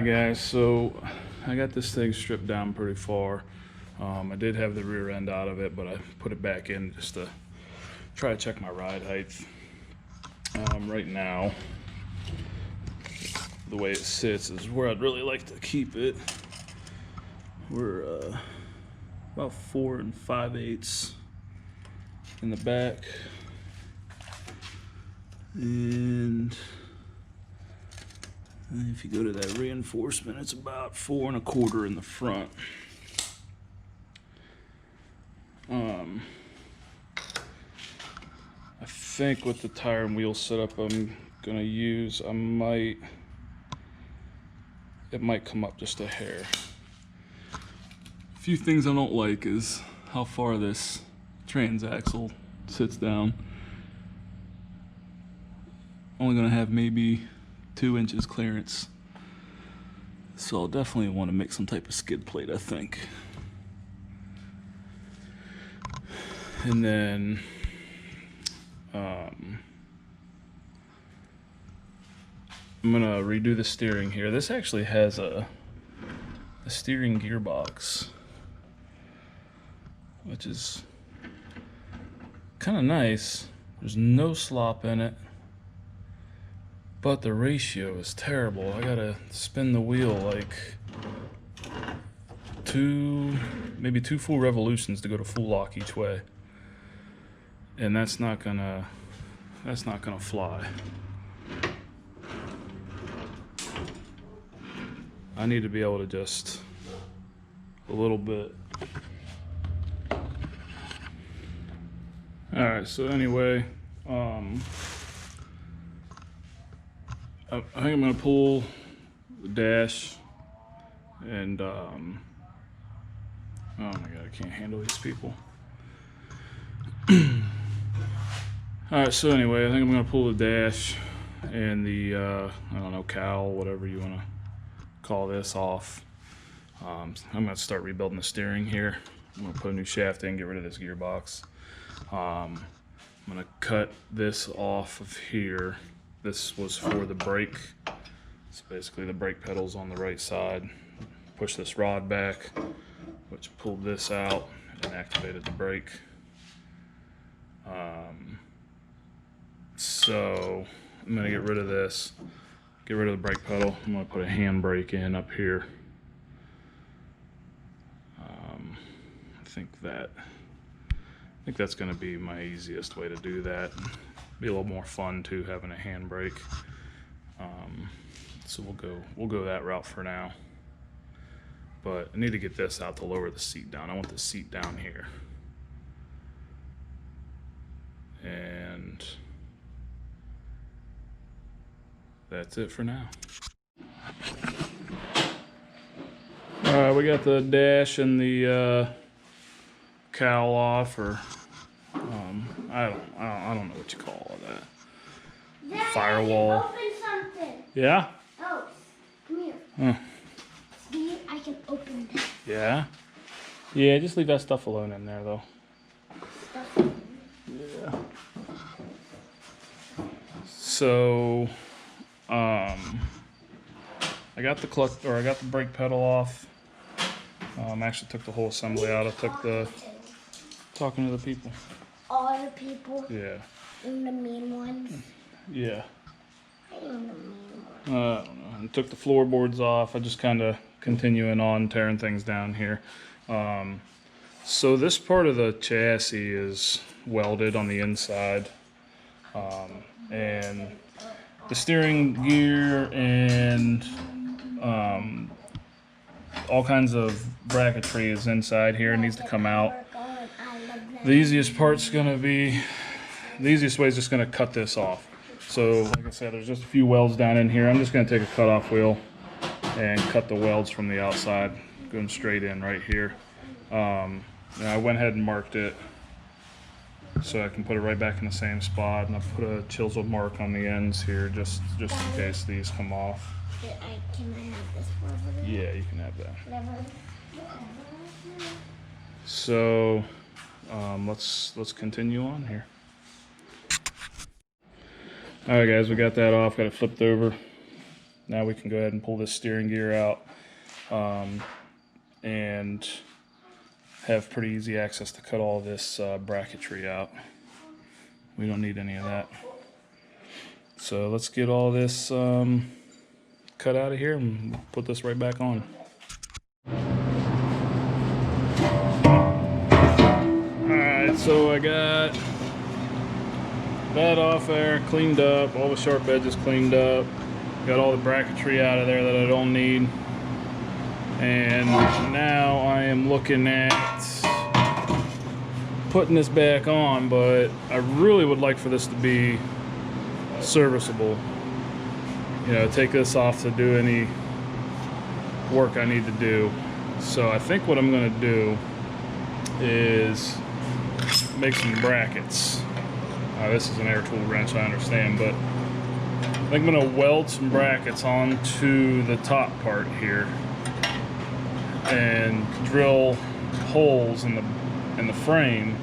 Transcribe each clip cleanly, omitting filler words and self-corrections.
Alright guys, so I got this thing stripped down pretty far. I did have the rear end out of it, but I put it back in just to try to check my ride height. Right now, the way it sits is where I'd really like to keep it. We're about 4 5/8 in the back, and if you go to that reinforcement, it's about 4 1/4 in the front. I think with the tire and wheel setup I'm gonna use, it might come up just a hair. A few things I don't like is how far this transaxle sits down. Only gonna have maybe 2 inches clearance, so I'll definitely want to make some type of skid plate, I think. And then I'm gonna redo the steering here. This actually has a steering gearbox, which is kind of nice. There's no slop in it, but the ratio is terrible. I gotta spin the wheel like maybe two full revolutions to go to full lock each way, and that's not gonna fly. I need to be able to just a little bit. All right, so anyway, I think I'm gonna pull the dash and oh my god, I can't handle these people. Alright, so anyway, I think I'm gonna pull the dash and the I don't know, cowl, whatever you want to call this, off. I'm gonna start rebuilding the steering here. I'm gonna put a new shaft in, get rid of this gearbox. I'm gonna cut this off of here. This was for the brake. So basically the brake pedal's on the right side. Push this rod back, which pulled this out and activated the brake. So I'm gonna get rid of this, get rid of the brake pedal. I'm gonna put a hand brake in up here. I think that's gonna be my easiest way to do that. Be a little more fun too, having a hand brake. So we'll go that route for now. But I need to get this out to lower the seat down. I want the seat down here. And that's it for now. All right, we got the dash and the cowl off, or I don't know what you call all that. Dad, Firewall. I can open something. Yeah? Oh, come here. Huh. See, I can open that. Yeah? Yeah, just leave that stuff alone in there though. Yeah. So, I got the clutch, or I got the brake pedal off. Actually took the whole assembly out. I took the talking to the people. All the people? Yeah. And the mean ones? Yeah. And the mean ones. I don't know. And took the floorboards off. I just kind of continuing on tearing things down here. So this part of the chassis is welded on the inside, and the steering gear and all kinds of bracketry is inside here. It needs to come out. The easiest part's gonna be, the easiest way is just gonna cut this off. So like I said, there's just a few welds down in here. I'm just gonna take a cutoff wheel and cut the welds from the outside, going straight in right here. And I went ahead and marked it so I can put it right back in the same spot, and I put a chisel mark on the ends here just in case these come off. Can I have this one? Yeah, you can have that. Never. So let's continue on here. All right guys, we got that off, got it flipped over. now we can go ahead and pull this steering gear out and have pretty easy access to cut all this bracketry out. We don't need any of that. So let's get all this cut out of here and put this right back on. Alright, so I got that off there, cleaned up, all the sharp edges cleaned up, got all the bracketry out of there that I don't need. And now I am looking at putting this back on, but I really would like for this to be serviceable. You know, take this off to do any work I need to do. So I think what I'm going to do is make some brackets. This is an air tool wrench, I understand, but I think I'm going to weld some brackets onto the top part here and drill holes in the frame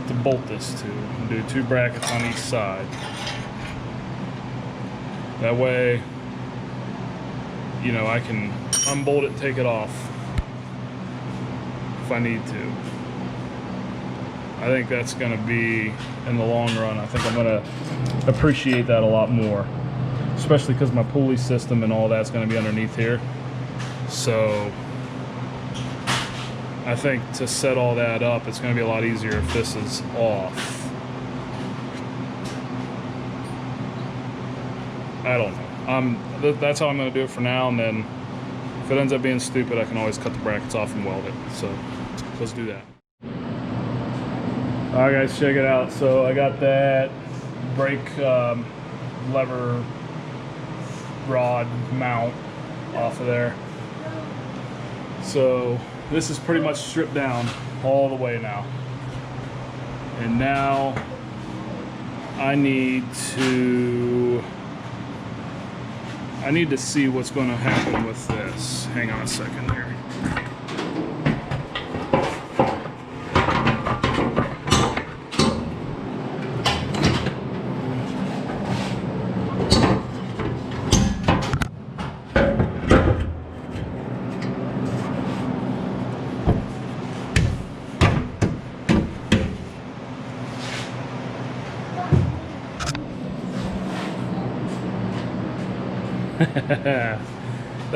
to bolt this to, and do 2 brackets on each side. That way, you know, I can unbolt it and take it off if I need to. I think that's going to be, in the long run, I think I'm going to appreciate that a lot more, especially because my pulley system and all that's going to be underneath here. So I think to set all that up, it's going to be a lot easier if this is off. I don't know. That's how I'm going to do it for now, and then if it ends up being stupid, I can always cut the brackets off and weld it. So let's do that. All right, guys, check it out. So I got that brake lever rod mount off of there. So this is pretty much stripped down all the way now. And now I need to see what's going to happen with this. Hang on a second here.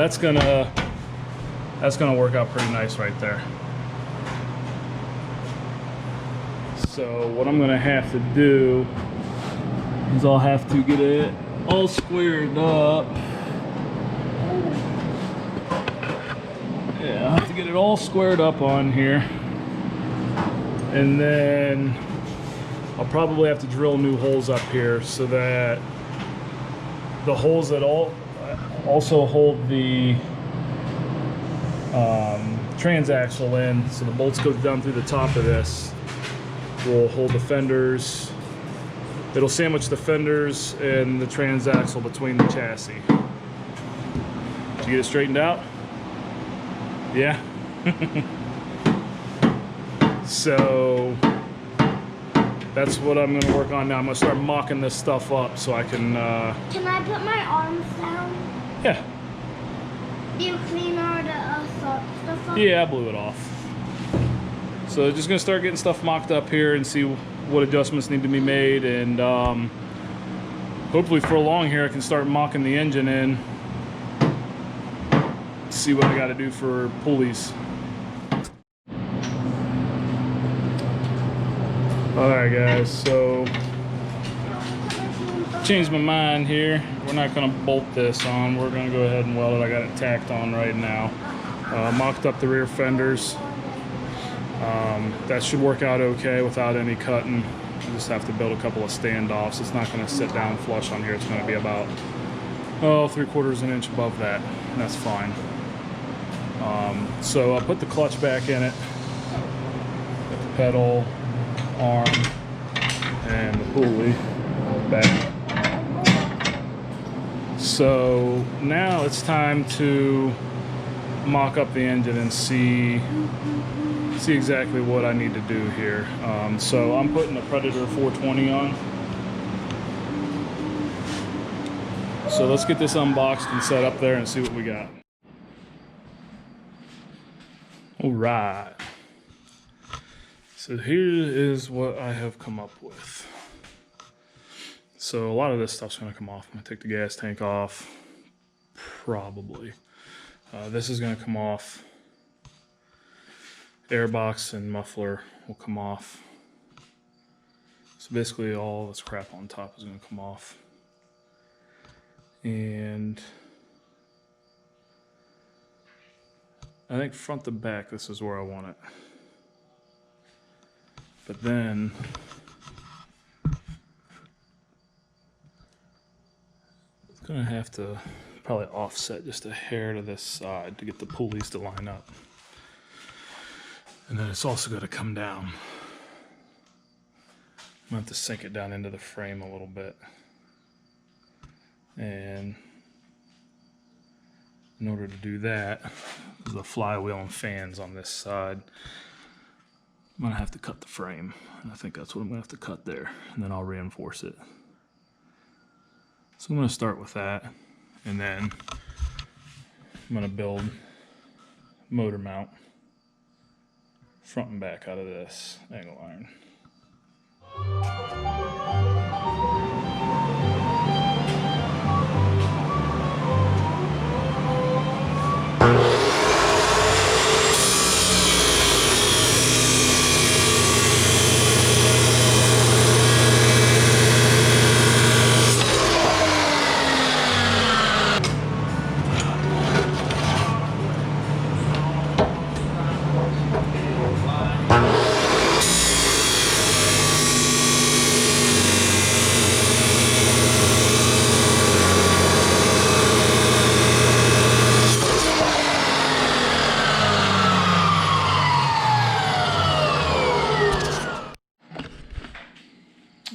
that's gonna work out pretty nice right there. So what I'm gonna have to do is I'll have to get it all squared up. Yeah, I have to get it all squared up on here, and then I'll probably have to drill new holes up here so that the holes that also hold the transaxle in, so the bolts go down through the top of this, will hold the fenders. It'll sandwich the fenders and the transaxle between the chassis. Did you get it straightened out? Yeah? So that's what I'm going to work on now. I'm going to start mocking this stuff up so I can... Can I put my arms down? Yeah. Do you clean all the stuff up? Yeah, I blew it off. So just going to start getting stuff mocked up here and see what adjustments need to be made. And hopefully for long here I can start mocking the engine in. See what I got to do for pulleys. Alright guys, so changed my mind here. We're not going to bolt this on. We're going to go ahead and weld it. I got it tacked on right now. Mocked up the rear fenders. That should work out okay without any cutting. You just have to build a couple of standoffs. It's not going to sit down flush on here. It's going to be about 3/4 of an inch above that, and that's fine. So I'll put the clutch back in it, got the pedal, arm, and the pulley back. So now it's time to mock up the engine and see exactly what I need to do here. So I'm putting a Predator 420 on. So let's get this unboxed and set up there and see what we got. All right. So here is what I have come up with. So a lot of this stuff's gonna come off. I'm gonna take the gas tank off, probably. This is gonna come off. Airbox and muffler will come off. So basically all this crap on top is gonna come off. And I think front to back, this is where I want it. But then it's gonna have to probably offset just a hair to this side to get the pulleys to line up. And then it's also got to come down. I'm gonna have to sink it down into the frame a little bit. And in order to do that, because the flywheel and fans on this side, I'm gonna have to cut the frame. And I think that's what I'm gonna have to cut there, and then I'll reinforce it. So I'm gonna start with that, and then I'm gonna build motor mount front and back out of this angle iron.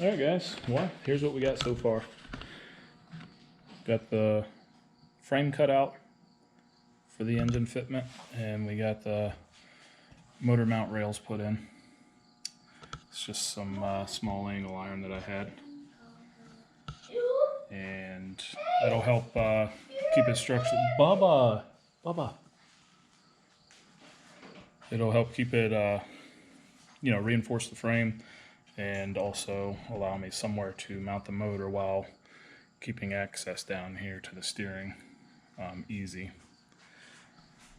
Alright guys, well, here's what we got so far. Got the frame cut out for the engine fitment, and we got the motor mount rails put in. It's just some small angle iron that I had. And that'll help keep it structured. Bubba! It'll help keep it, reinforce the frame, and also allow me somewhere to mount the motor while keeping access down here to the steering easy.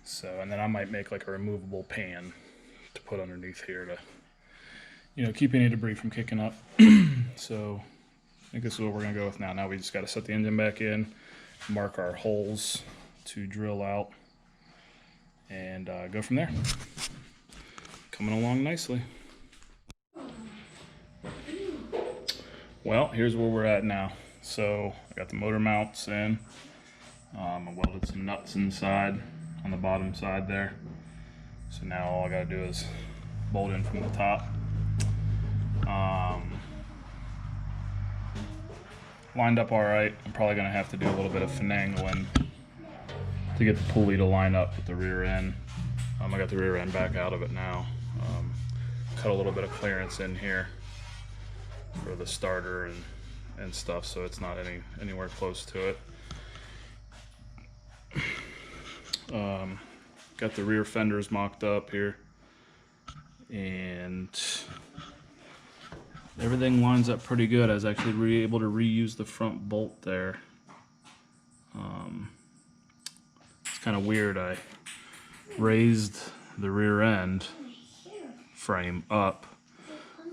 So, and then I might make like a removable pan to put underneath here to, keep any debris from kicking up. So I think this is what we're gonna go with now. Now we just gotta set the engine back in, mark our holes to drill out, and go from there. Coming along nicely. Well, here's where we're at now. So I got the motor mounts in. I welded some nuts inside on the bottom side there. So now all I gotta do is bolt in from the top. Lined up all right. I'm probably gonna have to do a little bit of finagling to get the pulley to line up with the rear end. I got the rear end back out of it now. Cut a little bit of clearance in here for the starter and stuff, so it's not anywhere close to it. Got the rear fenders mocked up here, and everything lines up pretty good. I was actually able to reuse the front bolt there. It's kind of weird. I raised the rear end frame up,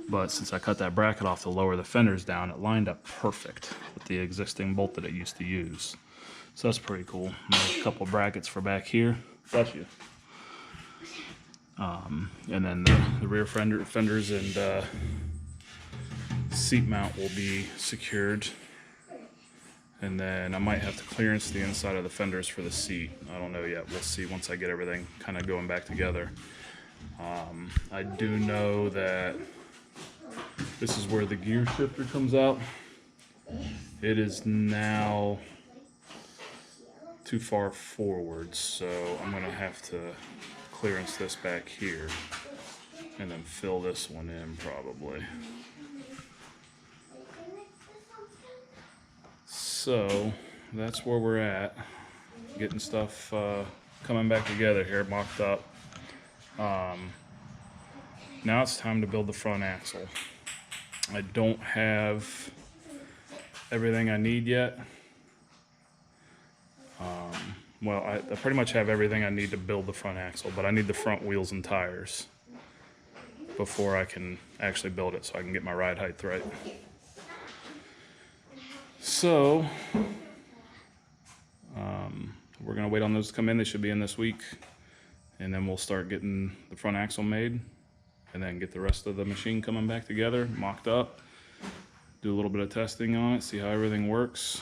but since I cut that bracket off to lower the fenders down, it lined up perfect with the existing bolt that it used to use. So that's pretty cool. A couple of brackets for back here. Bless you. And then the rear fenders and seat mount will be secured. And then I might have to clearance the inside of the fenders for the seat. I don't know yet. We'll see once I get everything kind of going back together. I do know that this is where the gear shifter comes out. It is now too far forward, so I'm gonna have to clearance this back here and then fill this one in probably. So that's where we're at. Getting stuff coming back together here, mocked up. Now it's time to build the front axle. I don't have everything I need yet. Well, I pretty much have everything I need to build the front axle, but I need the front wheels and tires before I can actually build it, so I can get my ride height right. So, we're gonna wait on those to come in. They should be in this week, and then we'll start getting the front axle made, and then get the rest of the machine coming back together, mocked up, do a little bit of testing on it, see how everything works,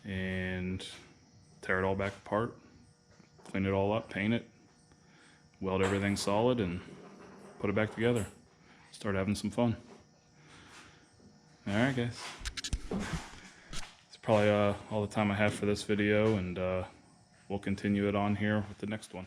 and tear it all back apart, clean it all up, paint it, weld everything solid, and put it back together. Start having some fun. All right, guys. It's probably all the time I have for this video, and we'll continue it on here with the next one.